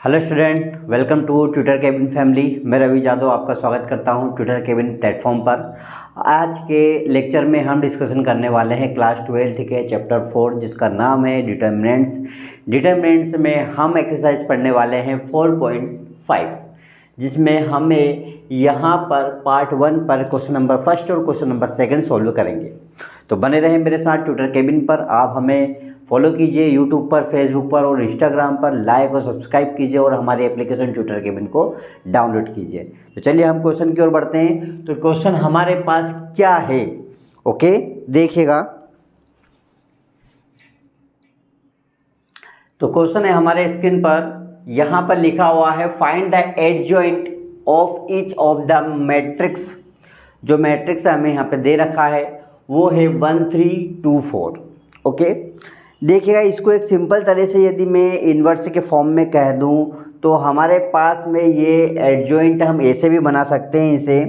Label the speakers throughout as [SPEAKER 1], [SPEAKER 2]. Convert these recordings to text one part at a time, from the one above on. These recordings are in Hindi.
[SPEAKER 1] Hello student, welcome to tutor cabin family. मैं रवि जादव आपका स्वागत करता हूं ट्यूटर केबिन प्लेटफॉर्म पर। आज के लेक्चर में हम डिस्कशन करने वाले हैं क्लास 12th के चैप्टर 4 जिसका नाम है डिटर्मिनेंट्स। डिटर्मिनेंट्स में हम एक्सरसाइज पढ़ने वाले हैं 4.5, जिसमें हमें यहाँ पर पार्ट 1 पर क्वेश्चन नंबर 1 और क्वेश्चन नंबर 2 सॉल्व करेंगे। तो बने रहें मेरे साथ ट्यूटर केबिन पर। आप हमें फॉलो कीजिए यूट्यूब पर, फेसबुक पर और इंस्टाग्राम पर, लाइक और सब्सक्राइब कीजिए और हमारी एप्लीकेशन ट्यूटर केबिन को डाउनलोड कीजिए। तो चलिए हम क्वेश्चन की ओर बढ़ते हैं। तो क्वेश्चन हमारे पास क्या है, ओके देखिएगा। तो क्वेश्चन है हमारे स्क्रीन पर, यहाँ पर लिखा हुआ है find the adjoint of each of the matrix. जो मैट्रिक्स हमें यहाँ पे दे रखा है वो है 1 3 2 4। ओके देखिएगा, इसको एक सिंपल तरह से यदि मैं इन्वर्स के फॉर्म में कह दूं तो हमारे पास में ये एडजॉइंट हम ऐसे भी बना सकते हैं। इसे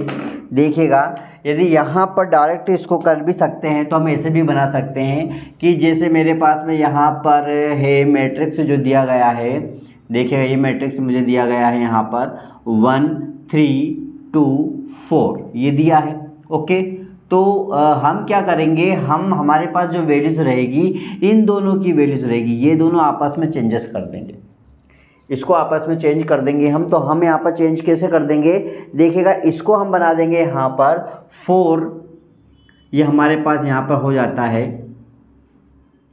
[SPEAKER 1] देखिएगा, यदि यहाँ पर डायरेक्ट इसको कर भी सकते हैं तो हम ऐसे भी बना सकते हैं कि जैसे मेरे पास में यहाँ पर है मैट्रिक्स जो दिया गया है। देखिएगा ये मैट्रिक्स मुझे दिया गया है यहाँ पर 1 3 2 4 ये दिया है। ओके तो हम क्या करेंगे, हमारे पास जो वैल्यूज़ रहेगी इन दोनों की वैल्यूज़ रहेगी, ये दोनों आपस में चेंजेस कर देंगे, इसको आपस में चेंज कर देंगे हम। तो हम यहाँ पर चेंज कैसे कर देंगे, देखिएगा इसको हम बना देंगे यहाँ पर 4। ये हमारे पास यहाँ पर हो जाता है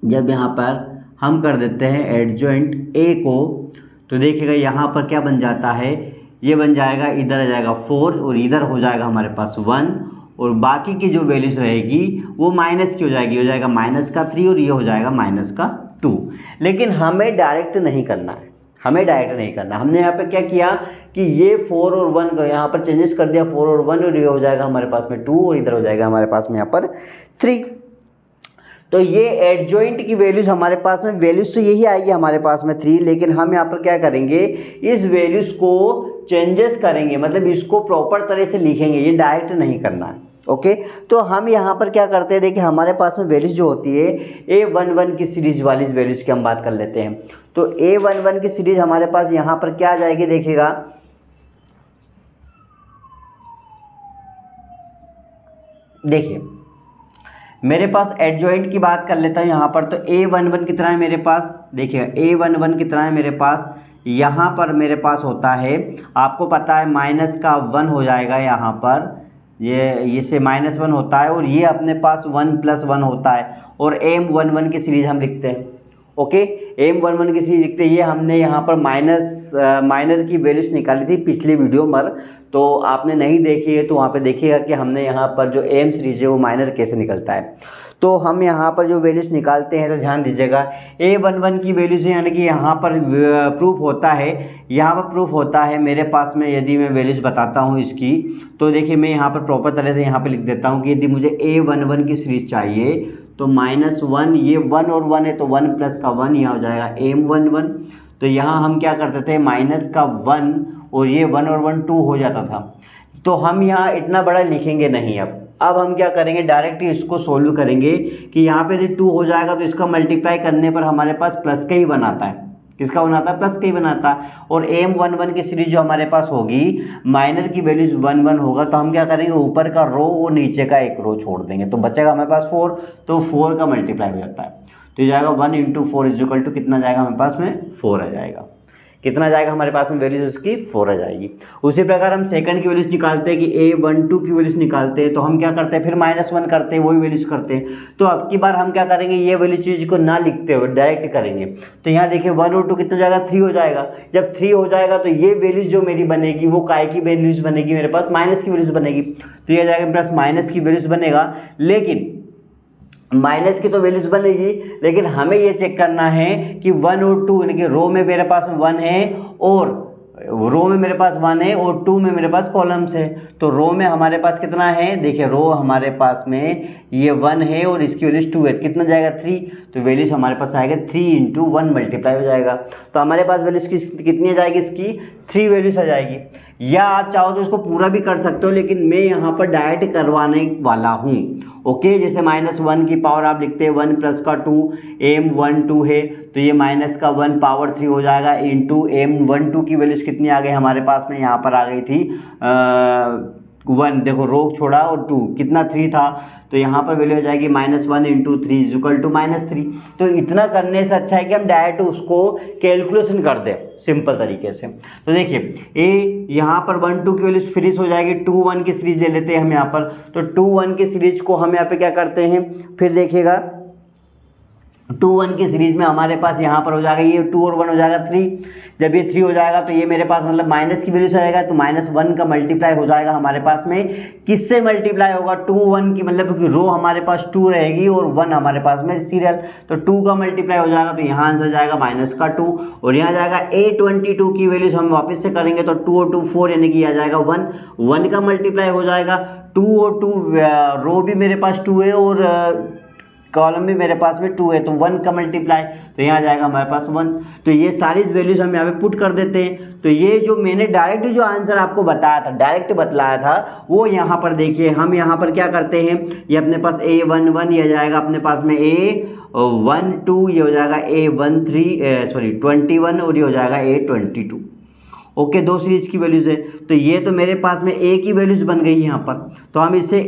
[SPEAKER 1] जब यहाँ पर हम कर देते हैं एडजॉइंट ए को, तो देखिएगा यहाँ पर क्या बन जाता है, ये बन जाएगा, इधर आ जाएगा 4 और इधर हो जाएगा हमारे पास 1 और बाकी की जो वैल्यूज रहेगी वो माइनस की हो जाएगा माइनस का 3 और ये हो जाएगा माइनस का 2। लेकिन हमें डायरेक्ट नहीं करना है, हमने यहाँ पे क्या किया कि ये 4 और 1 को यहाँ पर चेंजेस कर दिया, 4 और 1 और ये हो जाएगा हमारे पास में 2 और इधर हो जाएगा हमारे पास में यहाँ पर 3। तो ये एडजॉइंट की वैल्यूज हमारे पास में, वैल्यूज तो यही आएगी हमारे पास में 3, लेकिन हम यहाँ पर क्या करेंगे, इस वैल्यूज को चेंजेस करेंगे, मतलब इसको प्रॉपर तरह से लिखेंगे, ये डायरेक्ट नहीं करना है। ओके तो हम यहाँ पर क्या करते हैं, देखिए हमारे पास में वैल्यूज जो होती है A11 की सीरीज वाली वैल्यूज की हम बात कर लेते हैं। तो A11 की सीरीज हमारे पास यहाँ पर क्या आ जाएगी, देखिएगा देखिए मेरे पास एडजॉइंट की बात कर लेता हूँ यहाँ पर। तो A11 कितना है मेरे पास, देखिएगा A11 कितना है मेरे पास, यहाँ पर मेरे पास होता है, आपको पता है माइनस का 1 हो जाएगा यहाँ पर, ये से -1 होता है और ये अपने पास 1 + 1 होता है और M11 की सीरीज हम लिखते हैं। ओके M11 की सीरीज लिखते हैं, ये हमने यहाँ पर माइनर की वैल्यूज निकाली थी पिछले वीडियो पर, तो आपने नहीं देखी है तो वहाँ पे देखिएगा कि हमने यहाँ पर जो एम सीरीज है वो माइनर कैसे निकलता है। तो हम यहाँ पर जो वैल्यूज निकालते हैं तो ध्यान दीजिएगा, A11 की वैल्यूज यानी कि यहाँ पर प्रूफ होता है, यहाँ पर प्रूफ होता है मेरे पास में। यदि मैं वैल्यूज बताता हूँ इसकी, तो देखिए मैं यहाँ पर प्रॉपर तरह से यहाँ पर लिख देता हूँ कि यदि मुझे A11 की सीरीज चाहिए तो -1, ये 1 और 1 है तो 1 + का 1 यहाँ हो जाएगा M11। तो यहाँ हम क्या करते थे, माइनस का 1 और ये 1 और 1 2 हो जाता था। तो हम यहाँ इतना बड़ा लिखेंगे नहीं। अब हम क्या करेंगे, डायरेक्ट इसको सोल्व करेंगे कि यहाँ पे यदि 2 हो जाएगा तो इसका मल्टीप्लाई करने पर हमारे पास प्लस का ही बनाता है। किसका बनाता है, प्लस का ही बनाता है। और M11 की सीरीज जो हमारे पास होगी, माइनर की वैल्यूज 1 1 होगा, तो हम क्या करेंगे, ऊपर का रो और नीचे का एक रो छोड़ देंगे, तो बचेगा हमारे पास 4, तो 4 का मल्टीप्लाई हो जाता है। तो ये जाएगा 1 × 4 = कितना जाएगा हमारे पास में, 4 आ जाएगा। कितना जाएगा हमारे पास में वैल्यूज उसकी, 4 आ जाएगी। उसी प्रकार हम सेकंड की वैल्यूज निकालते हैं कि A12 की वैल्यूज निकालते हैं, तो हम क्या करते हैं, फिर -1 करते हैं, वही वैल्यूज करते हैं। तो अब की बार हम क्या करेंगे, ये वाली चीज़ को ना लिखते हुए डायरेक्ट करेंगे। तो यहाँ देखिए 1 और 2 कितना जाएगा, 3 हो जाएगा। जब 3 हो जाएगा तो ये वैल्यूज जो मेरी बनेगी वो काय की वैल्यूज बनेगी, मेरे पास माइनस की वैल्यूज बनेगी। तो ये जाएगा मेरे पास माइनस की वैल्यूज बनेगा, लेकिन माइनस की तो वैल्यूज बनेगी, लेकिन हमें ये चेक करना है कि 1 और 2 यानी कि रो में मेरे पास 1 है और रो में मेरे पास 1 है और 2 में मेरे पास कॉलम्स है। तो रो में हमारे पास कितना है, देखिए रो हमारे पास में ये 1 है और इसकी वैल्यूज 2 है, कितना जाएगा 3। तो वैल्यूज हमारे पास आएगा 3 × 1 मल्टीप्लाई हो जाएगा। तो हमारे पास वैल्यूज कितनी आ जाएगी, इसकी 3 वैल्यूज आ जाएगी। या आप चाहो तो इसको पूरा भी कर सकते हो, लेकिन मैं यहाँ पर डायरेक्ट करवाने वाला हूँ। ओके, जैसे -1 की पावर आप लिखते हैं 1 प्लस का 2 m12 है, तो ये माइनस का 1 पावर 3 हो जाएगा इंटू m12 की वैल्यूज कितनी आ गई हमारे पास में, यहाँ पर आ गई थी 1, देखो रो छोड़ा और 2 कितना 3 था, तो यहाँ पर वैल्यू हो जाएगी -1 इंटू 3 इक्वल टू -3। तो इतना करने से अच्छा है कि हम डायरेक्ट उसको कैलकुलेशन कर दें सिंपल तरीके से। तो देखिए ए यहाँ पर 1 2 की वैल्यू फिनिश हो जाएगी, 2 1 की सीरीज ले लेते हैं हम यहाँ पर। तो 2 1 की सीरीज को हम यहाँ पे क्या करते हैं, फिर देखिएगा 2 1 की सीरीज में हमारे पास यहाँ पर हो जाएगा ये 2 और 1 हो जाएगा 3। जब ये 3 हो जाएगा तो ये मेरे पास मतलब माइनस की वैल्यू से आएगा, तो -1 का मल्टीप्लाई हो जाएगा हमारे पास में, किससे मल्टीप्लाई होगा 2 1 की, मतलब क्योंकि रो हमारे पास 2 रहेगी और 1 हमारे पास में सीरियल, तो 2 का मल्टीप्लाई हो जाएगा, तो यहाँ आंसर जाएगा -2 और यहाँ जाएगा A22 की वैल्यूज हम वापस से करेंगे तो 2 और 2 4 यानी कि आ जाएगा 1 1 का मल्टीप्लाई हो जाएगा, 2 और 2 रो भी मेरे पास 2 है और कॉलम भी मेरे पास में 2 है, तो 1 का मल्टीप्लाई, तो यहाँ जाएगा हमारे पास 1। तो ये सारी वैल्यूज हम यहाँ पे पुट कर देते हैं। तो ये जो मैंने डायरेक्ट जो आंसर आपको बताया था, डायरेक्ट बतलाया था, वो यहाँ पर देखिए हम यहाँ पर क्या करते हैं, ये अपने पास A11 ये जाएगा अपने पास में A12, ये हो जाएगा A21 और ये हो जाएगा A22। ओके, 2 सीरीज की वैल्यूज है, तो ये तो मेरे पास में A की वैल्यूज बन गई यहाँ पर, तो हम इसे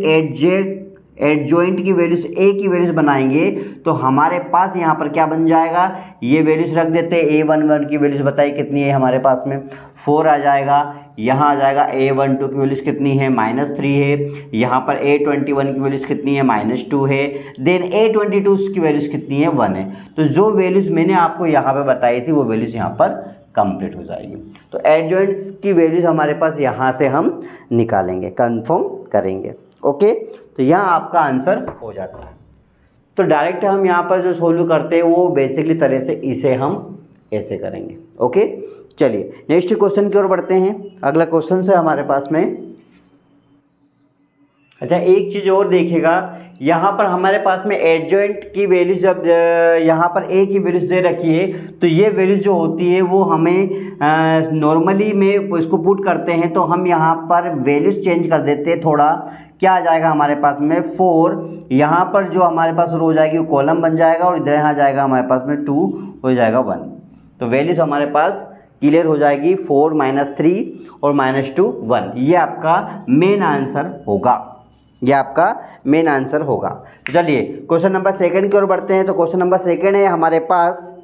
[SPEAKER 1] एडजॉइंट की वैल्यूज A की वैल्यूज बनाएंगे, तो हमारे पास यहाँ पर क्या बन जाएगा, ये वैल्यूज रख देते हैं। A11 की वैल्यूज बताइए कितनी है हमारे पास में, 4 आ जाएगा, यहाँ आ जाएगा A12 की वैल्यूज कितनी है, -3 है, यहाँ पर A21 की वैल्यूज कितनी है, -2 है, देन A22 की वैल्यूज कितनी है, 1 है। तो जो वैल्यूज मैंने आपको यहाँ पर बताई थी वो वैल्यूज यहाँ पर कंप्लीट हो जाएगी। तो एडजॉइंट्स की वैल्यूज हमारे पास यहाँ से हम निकालेंगे, कंफर्म करेंगे। ओके, तो यहाँ आपका आंसर हो जाता है। तो डायरेक्ट हम यहाँ पर जो सोल्व करते हैं वो बेसिकली तरह से इसे हम ऐसे करेंगे। ओके, चलिए नेक्स्ट क्वेश्चन की ओर बढ़ते हैं। अगला क्वेश्चन है हमारे पास में, अच्छा एक चीज़ और देखिएगा, यहाँ पर हमारे पास में एडजॉइंट की वैल्यूज जब यहाँ पर A की वैल्यूज दे रखी है, तो ये वैल्यूज जो होती है वो हमें नॉर्मली में इसको पुट करते हैं, तो हम यहाँ पर वैल्यूज चेंज कर देते हैं थोड़ा। क्या आ जाएगा हमारे पास में 4, यहाँ पर जो हमारे पास रो जाएगी वो कॉलम बन जाएगा और इधर यहाँ जाएगा हमारे पास में 2 हो जाएगा 1। तो वैल्यूज हमारे पास क्लियर हो जाएगी, 4 -3 और -2 1। ये आपका मेन आंसर होगा, ये आपका मेन आंसर होगा। तो चलिए क्वेश्चन नंबर 2 की ओर बढ़ते हैं। तो क्वेश्चन नंबर 2 है हमारे पास,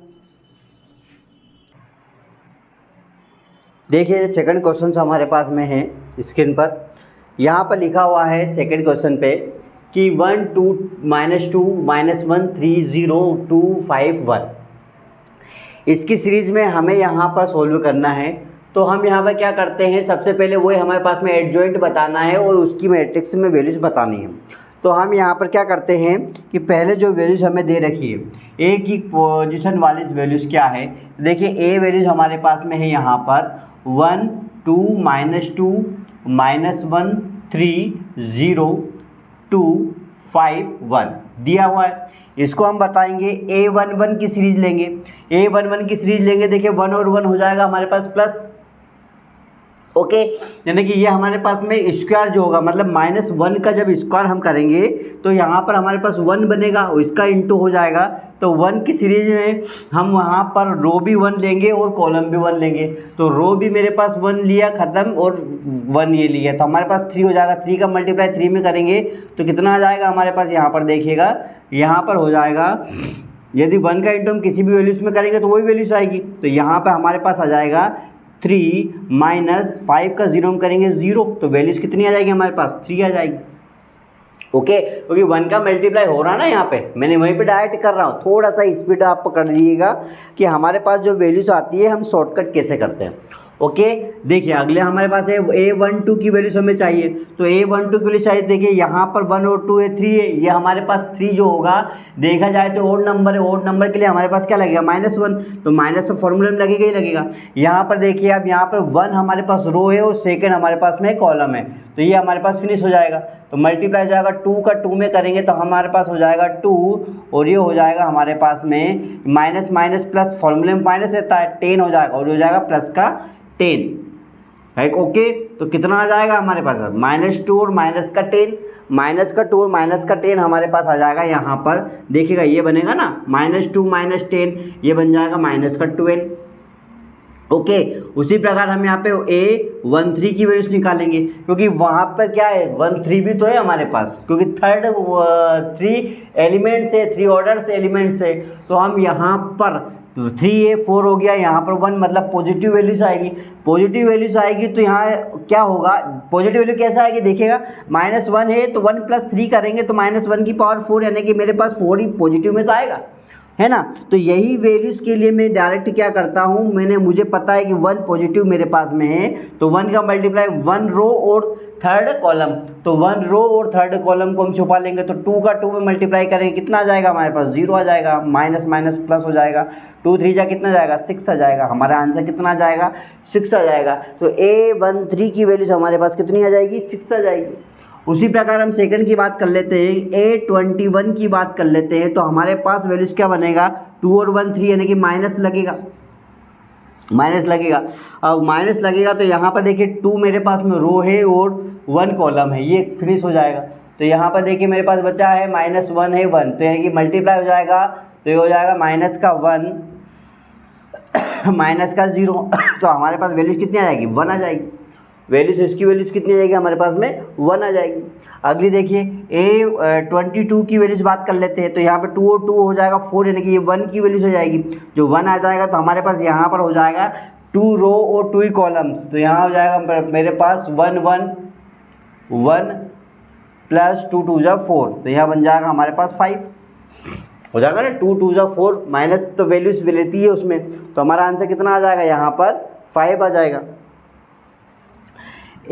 [SPEAKER 1] देखिए सेकंड क्वेश्चन हमारे पास में है स्क्रीन पर। यहाँ पर लिखा हुआ है सेकंड क्वेश्चन पे कि 1 2 -2 -1 3 0 2 5 1, इसकी सीरीज में हमें यहाँ पर सोल्व करना है। तो हम यहाँ पर क्या करते हैं, सबसे पहले वही हमारे पास में एडजॉइंट बताना है और उसकी मैट्रिक्स में वैल्यूज बतानी है। तो हम यहाँ पर क्या करते हैं कि पहले जो वैल्यूज हमें दे रखी है, ए की पोजीशन वाली वैल्यूज क्या है, देखिए ए वैल्यूज हमारे पास में है यहाँ पर 1 2 -2 -1 3 0 2 5 1 दिया हुआ है। इसको हम बताएंगे A11 की सीरीज लेंगे, A11 की सीरीज लेंगे, देखिए 1 और 1 हो जाएगा हमारे पास प्लस। ओके, यानी कि ये हमारे पास में स्क्वायर जो होगा, मतलब -1 का जब स्क्वायर हम करेंगे तो यहाँ पर हमारे पास 1 बनेगा और इसका इंटू हो जाएगा। तो 1 की सीरीज में हम वहाँ पर रो भी 1 लेंगे और कॉलम भी 1 लेंगे। तो रो भी मेरे पास 1 लिया ख़त्म और 1 ये लिया, तो हमारे पास 3 हो जाएगा। 3 का मल्टीप्लाई 3 में करेंगे तो कितना आ जाएगा हमारे पास, यहाँ पर देखिएगा यहाँ पर हो जाएगा, यदि 1 का इंटू हम किसी भी वैल्यूज में करेंगे तो वही वैल्यूज आएगी। तो यहाँ पर हमारे पास आ जाएगा 3 -5 का 0 हम करेंगे 0, तो वैल्यूज कितनी आ जाएगी हमारे पास, 3 आ जाएगी। ओके, क्योंकि 1 का मल्टीप्लाई हो रहा है ना, यहाँ पे मैंने वहीं पे डायरेक्ट कर रहा हूँ। थोड़ा सा स्पीड आप पकड़ लीजिएगा कि हमारे पास जो वैल्यूज आती है हम शॉर्टकट कैसे करते हैं। ओके, देखिए अगले हमारे पास है A12 की वैल्यूज हमें चाहिए। तो A12 की वैल्यू चाहिए, देखिए यहाँ पर 1 और 2 है, 3 है, ये हमारे पास 3 जो होगा देखा जाए तो ओड नंबर है, ओड नंबर के लिए हमारे पास क्या लगेगा, -1, तो माइनस तो फॉर्मूले में लगेगा ही लगेगा। यहाँ पर देखिए अब यहाँ पर 1 हमारे पास रो है और सेकेंड हमारे पास में कॉलम है, तो ये हमारे पास फिनिश हो जाएगा। तो मल्टीप्लाई हो जाएगा 2 का 2 में करेंगे तो हमारे पास हो जाएगा 2 और ये हो जाएगा हमारे पास में माइनस माइनस प्लस, फॉर्मूले में माइनस रहता है, 10 हो जाएगा और हो जाएगा प्लस का 10। है। ओके, तो कितना आ जाएगा हमारे पास, -2 और माइनस का 10, -2 और माइनस का 10 हमारे पास आ जाएगा यहाँ पर। देखिएगा ये बनेगा ना, -2 -10, ये बन जाएगा -12। ओके, उसी प्रकार हम यहाँ पे A13 की वैल्यूज निकालेंगे, क्योंकि वहाँ पर क्या है 13 भी तो है हमारे पास, क्योंकि थर्ड 3 एलिमेंट्स है, 3 ऑर्डर से एलिमेंट्स है। तो हम यहाँ पर 3A4 हो गया, यहाँ पर 1 मतलब पॉजिटिव वैल्यूज आएगी। पॉजिटिव वैल्यूज आएगी तो यहाँ क्या होगा, पॉजिटिव वैल्यू कैसा आएगी देखिएगा, -1 है तो 1 + 3 करेंगे तो -1 की पावर 4, यानी कि मेरे पास 4 ही पॉजिटिव में तो आएगा, है ना। तो यही वैल्यूज के लिए मैं डायरेक्ट क्या करता हूँ, मुझे पता है कि 1 पॉजिटिव मेरे पास में है, तो 1 का मल्टीप्लाई 1 रो और थर्ड कॉलम, तो 1 रो और थर्ड कॉलम को हम छुपा लेंगे, तो 2 का 2 में मल्टीप्लाई करेंगे, कितना आ जाएगा हमारे पास, 0 आ जाएगा, माइनस माइनस प्लस हो जाएगा, 2 3 जा कितना जाएगा, 6 आ जाएगा। हमारा आंसर कितना आ जाएगा, 6 आ जाएगा। तो A13 की वैल्यूज हमारे पास कितनी आ जाएगी, 6 आ जाएगी। उसी प्रकार हम सेकंड की बात कर लेते हैं, A21 की बात कर लेते हैं, तो हमारे पास वैल्यूज क्या बनेगा, 2 और 1 3, यानी कि माइनस लगेगा, माइनस लगेगा। अब माइनस लगेगा तो यहाँ पर देखिए 2 मेरे पास में रो है और 1 कॉलम है, ये फिनिश हो जाएगा। तो यहाँ पर देखिए मेरे पास बचा है -1 है 1, तो यानी कि मल्टीप्लाई हो जाएगा, तो ये हो जाएगा माइनस का 1 माइनस का 0 तो हमारे पास वैल्यूज कितनी आ जाएगी, 1 आ जाएगी। वैल्यूज, इसकी वैल्यूज कितनी आ जाएगी हमारे पास में, 1 आ जाएगी। अगली देखिए A22 की वैल्यूज बात कर लेते हैं, तो यहाँ पे 2 और 2 हो जाएगा 4, यानी कि ये 1 की वैल्यूज हो जाएगी। जो 1 आ जाएगा तो हमारे पास यहाँ पर हो जाएगा 2 रो और 2 ही कॉलम्स, तो यहाँ हो जाएगा मेरे पास 1 1 1 + 2 2 जा 4, तो यहाँ बन जाएगा हमारे पास 5 हो जाएगा ना, 2 2 जा 4, माइनस तो वैल्यूज लेती है उसमें, तो हमारा आंसर कितना आ जाएगा, यहाँ पर 5 आ जाएगा।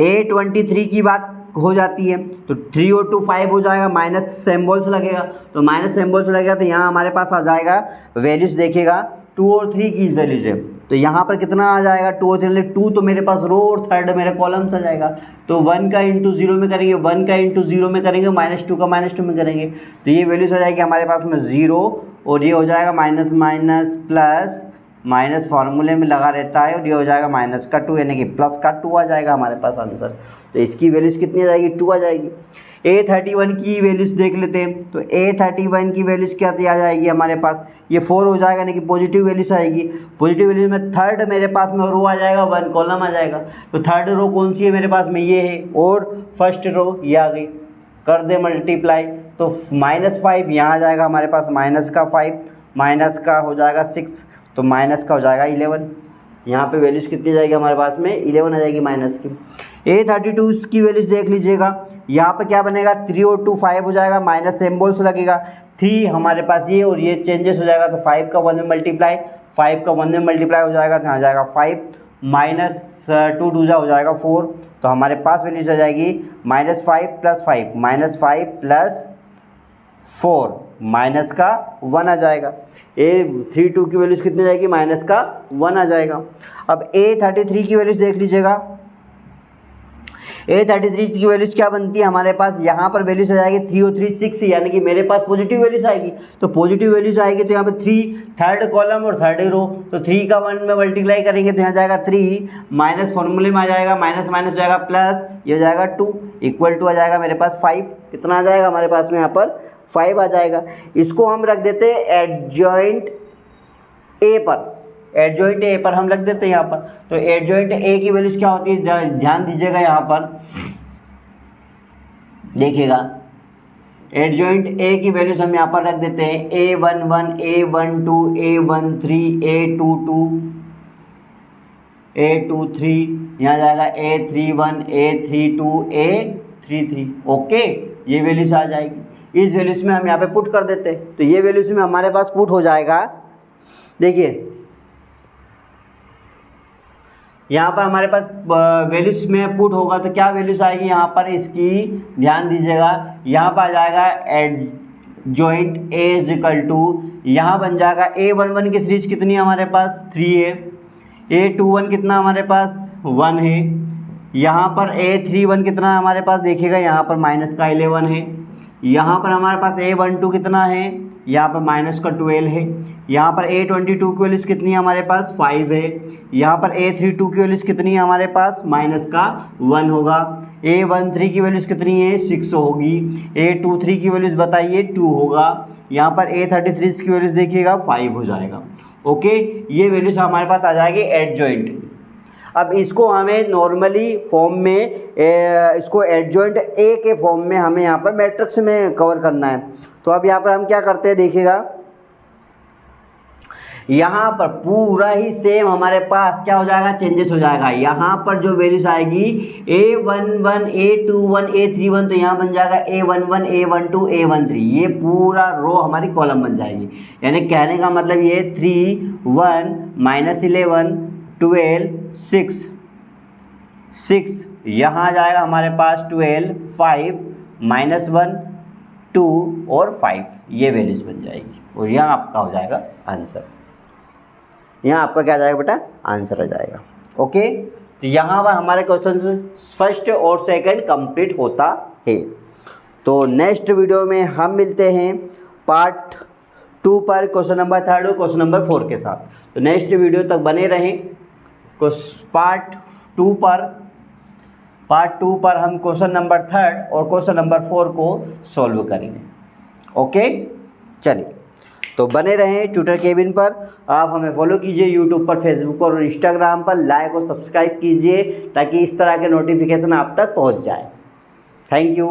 [SPEAKER 1] A23 की बात हो जाती है, तो 3 और 2 5 हो जाएगा, माइनस सिंबल्स लगेगा, तो माइनस सिंबल्स लगेगा, तो यहाँ हमारे पास आ जाएगा वैल्यूज देखिएगा 2 और 3 की वैल्यूज है, तो यहाँ पर कितना आ जाएगा, 2 और 3, 2 तो मेरे पास रो और थर्ड मेरे कॉलम्स आ जाएगा, तो 1 का इंटू 0 में करेंगे, 1 का इंटू 0 में करेंगे, -2 का -2 में करेंगे, तो ये वैल्यूज हो जाएगी हमारे पास में 0, और ये हो जाएगा माइनस माइनस प्लस माइनस फार्मूले में लगा रहता है, और ये हो जाएगा माइनस का 2, यानी कि प्लस का 2 आ जाएगा हमारे पास आंसर। तो इसकी वैल्यूज कितनी आ जाएगी, 2 आ जाएगी। A31 की वैल्यूज देख लेते हैं, तो A31 की वैल्यूज क्या आ जाएगी हमारे पास, ये 4 हो जाएगा, यानी कि पॉजिटिव वैल्यूज आएगी। पॉजिटिव वैल्यूज में थर्ड मेरे पास में रो आ जाएगा, 1 कॉलम आ जाएगा, तो थर्ड रो कौन सी है मेरे पास में, ये है, और फर्स्ट रो ये आ गई, कर दे मल्टीप्लाई, तो -5 यहाँ आ जाएगा हमारे पास, माइनस का 5, माइनस का हो जाएगा 6, तो माइनस का हो जाएगा 11। यहाँ पे वैल्यूज कितनी जाएगी हमारे पास में, 11 आ जाएगी माइनस की। A32 की वैल्यूज देख लीजिएगा, यहाँ पे क्या बनेगा, 3 और 2 5 हो जाएगा, माइनस सिंबल्स लगेगा, 3 हमारे पास ये और ये चेंजेस हो जाएगा, तो 5 का 1 में मल्टीप्लाई, 5 का 1 में मल्टीप्लाई हो जाएगा, तो यहाँ जाएगा 5, -2 2 हो जाएगा 4, तो हमारे पास वैल्यूज आ जाएगी -5 + 5, -5 + 4, माइनस का 1 आ जाएगा। A32 की वैल्यूज कितनी जाएगी, माइनस का 1 आ जाएगा। अब A33 की वैल्यूज देख लीजिएगा, A33 की वैल्यूज क्या बनती है हमारे पास, यहाँ पर वैल्यूज आ जाएगी 3 और 3 6, यानी कि मेरे पास पॉजिटिव वैल्यूज आएगी, तो पॉजिटिव वैल्यूज आएगी, तो यहाँ पे 3 थर्ड कॉलम और थर्ड रो, तो 3 का 1 में मल्टीप्लाई करेंगे, तो यहाँ जाएगा 3, माइनस फॉर्मूले में आ जाएगा, माइनस माइनस हो जाएगा प्लस, ये हो जाएगा 2, इक्वल टू आ जाएगा मेरे पास 5, कितना आ जाएगा हमारे पास में यहाँ पर 5 आ जाएगा। इसको हम रख देते हैं एडजॉइंट ए पर, एडजॉइंट ए पर हम रख देते हैं यहाँ पर। तो एडजॉइंट ए की वैल्यूज क्या होती है, ध्यान दीजिएगा यहाँ पर देखिएगा, एडजॉइंट ए की वैल्यूज हम यहाँ पर रख देते हैं, A11 A12 A13 A22 A23, यहाँ जाएगा A31 A32 A33, ओके, ये वैल्यूज आ जाएगी। इस वैल्यूज में हम यहाँ पे पुट कर देते हैं, तो ये वैल्यूज में हमारे पास पुट हो जाएगा, देखिए यहाँ पर हमारे पास वैल्यूज में पुट होगा, तो क्या वैल्यूज आएगी यहाँ पर, इसकी ध्यान दीजिएगा, यहाँ पर आ जाएगा adjoint A is equal to, यहाँ बन जाएगा A11 की सीरीज कितनी है हमारे पास 3 है, A21 कितना हमारे पास 1 है, यहाँ पर A31 कितना है हमारे पास, देखिएगा यहाँ पर माइनस का 11 है, यहाँ पर हमारे पास A12 कितना है यहाँ पर माइनस का 12 है। यहाँ पर A22 की वैल्यूज़ कितनी है हमारे पास 5 है। यहाँ पर A32 की वैल्यूज़ कितनी है हमारे पास माइनस का 1 होगा। A13 की वैल्यूज़ कितनी है 6 होगी। A23 की वैल्यूज़ बताइए 2 होगा। यहाँ पर A33 की वैल्यूज़ देखिएगा 5 हो जाएगा। ओके, ये वैल्यूज़ हमारे पास आ जाएगी एडजॉइंट। अब इसको हमें नॉर्मली फॉर्म में इसको एडजॉइंट ए के फॉर्म में हमें यहाँ पर मैट्रिक्स में कवर करना है। तो अब यहाँ पर हम क्या करते हैं देखिएगा, यहाँ पर पूरा ही सेम हमारे पास क्या हो जाएगा चेंजेस हो जाएगा। यहाँ पर जो वैल्यूज आएगी A11 A21 A31 तो यहाँ बन जाएगा A11 A12 A13, ये पूरा रो हमारी कॉलम बन जाएगी। यानी कहने का मतलब ये 3 1 -11 12 6 यहाँ आ जाएगा हमारे पास 12 5 -1 2 और 5, ये वैल्यूज बन जाएगी और यहाँ आपका हो जाएगा आंसर। यहाँ आपका क्या आ जाएगा बेटा आंसर आ जाएगा। ओके, तो यहाँ पर हमारे क्वेश्चन फर्स्ट और सेकंड कंप्लीट होता है। तो नेक्स्ट वीडियो में हम मिलते हैं पार्ट 2 पर क्वेश्चन नंबर 3 और क्वेश्चन नंबर 4 के साथ। तो नेक्स्ट वीडियो तक बने रहें। पार्ट 2 पर हम क्वेश्चन नंबर 3 और क्वेश्चन नंबर 4 को सॉल्व करेंगे। ओके, चलिए तो बने रहें ट्यूटर केबिन पर। आप हमें फॉलो कीजिए यूट्यूब पर, फेसबुक पर और इंस्टाग्राम पर। लाइक और सब्सक्राइब कीजिए ताकि इस तरह के नोटिफिकेशन आप तक पहुंच जाए। Thank you.